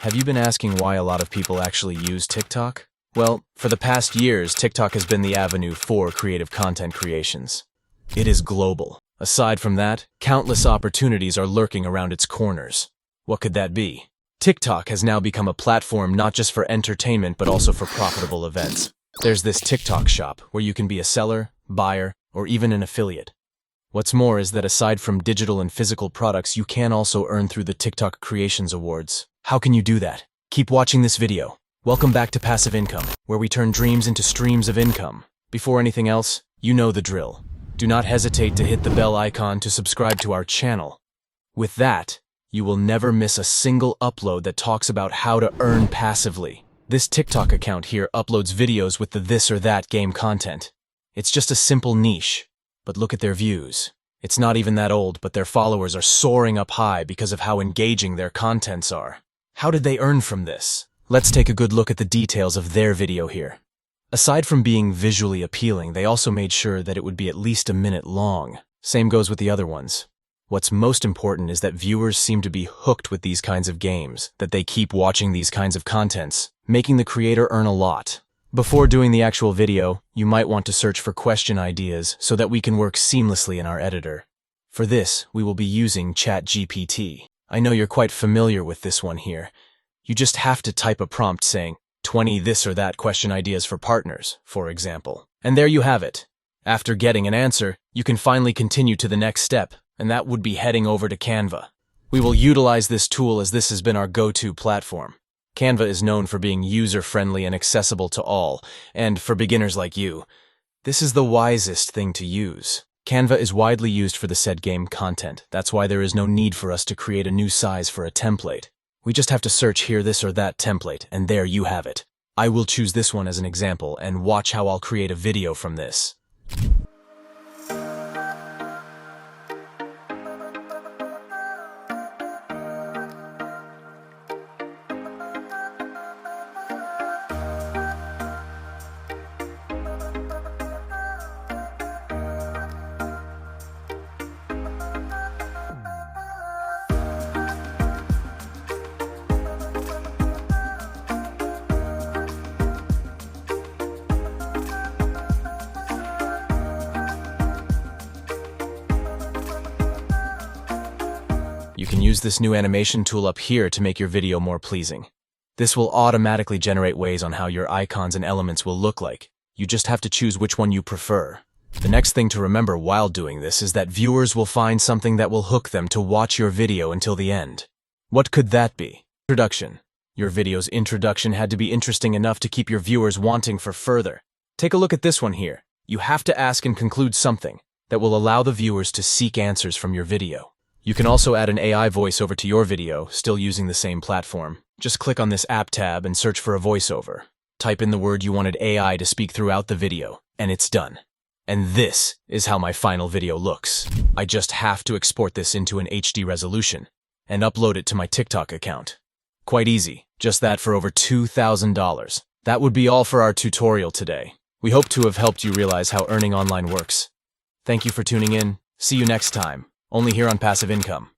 Have you been asking why a lot of people actually use TikTok? Well, for the past years, TikTok has been the avenue for creative content creations. It is global. Aside from that, countless opportunities are lurking around its corners. What could that be? TikTok has now become a platform not just for entertainment but also for profitable events. There's this TikTok shop where you can be a seller, buyer, or even an affiliate. What's more is that aside from digital and physical products, you can also earn through the TikTok Creations Awards. How can you do that? Keep watching this video. Welcome back to Passive Income, where we turn dreams into streams of income. Before anything else, you know the drill. Do not hesitate to hit the bell icon to subscribe to our channel. With that, you will never miss a single upload that talks about how to earn passively. This TikTok account here uploads videos with the this or that game content. It's just a simple niche, but look at their views. It's not even that old, but their followers are soaring up high because of how engaging their contents are. How did they earn from this? Let's take a good look at the details of their video here. Aside from being visually appealing, they also made sure that it would be at least a minute long. Same goes with the other ones. What's most important is that viewers seem to be hooked with these kinds of games, that they keep watching these kinds of contents, making the creator earn a lot. Before doing the actual video, you might want to search for question ideas so that we can work seamlessly in our editor. For this, we will be using chatgpt. I know you're quite familiar with this one here. You just have to type a prompt saying, 20 this or that question ideas for partners, for example. And there you have it. After getting an answer, you can finally continue to the next step, and that would be heading over to Canva. We will utilize this tool as this has been our go-to platform. Canva is known for being user-friendly and accessible to all, and for beginners like you, this is the wisest thing to use. Canva is widely used for the said game content. That's why there is no need for us to create a new size for a template. We just have to search here this or that template, and there you have it. I will choose this one as an example, and watch how I'll create a video from this. You can use this new animation tool up here to make your video more pleasing. This will automatically generate ways on how your icons and elements will look like. You just have to choose which one you prefer. The next thing to remember while doing this is that viewers will find something that will hook them to watch your video until the end. What could that be? Introduction. Your video's introduction had to be interesting enough to keep your viewers wanting for further. Take a look at this one here. You have to ask and conclude something that will allow the viewers to seek answers from your video. You can also add an AI voiceover to your video, still using the same platform. Just click on this app tab and search for a voiceover. Type in the word you wanted AI to speak throughout the video, and it's done. And this is how my final video looks. I just have to export this into an HD resolution and upload it to my TikTok account. Quite easy, just that for over $2,000. That would be all for our tutorial today. We hope to have helped you realize how earning online works. Thank you for tuning in. See you next time. Only here on Passive Income.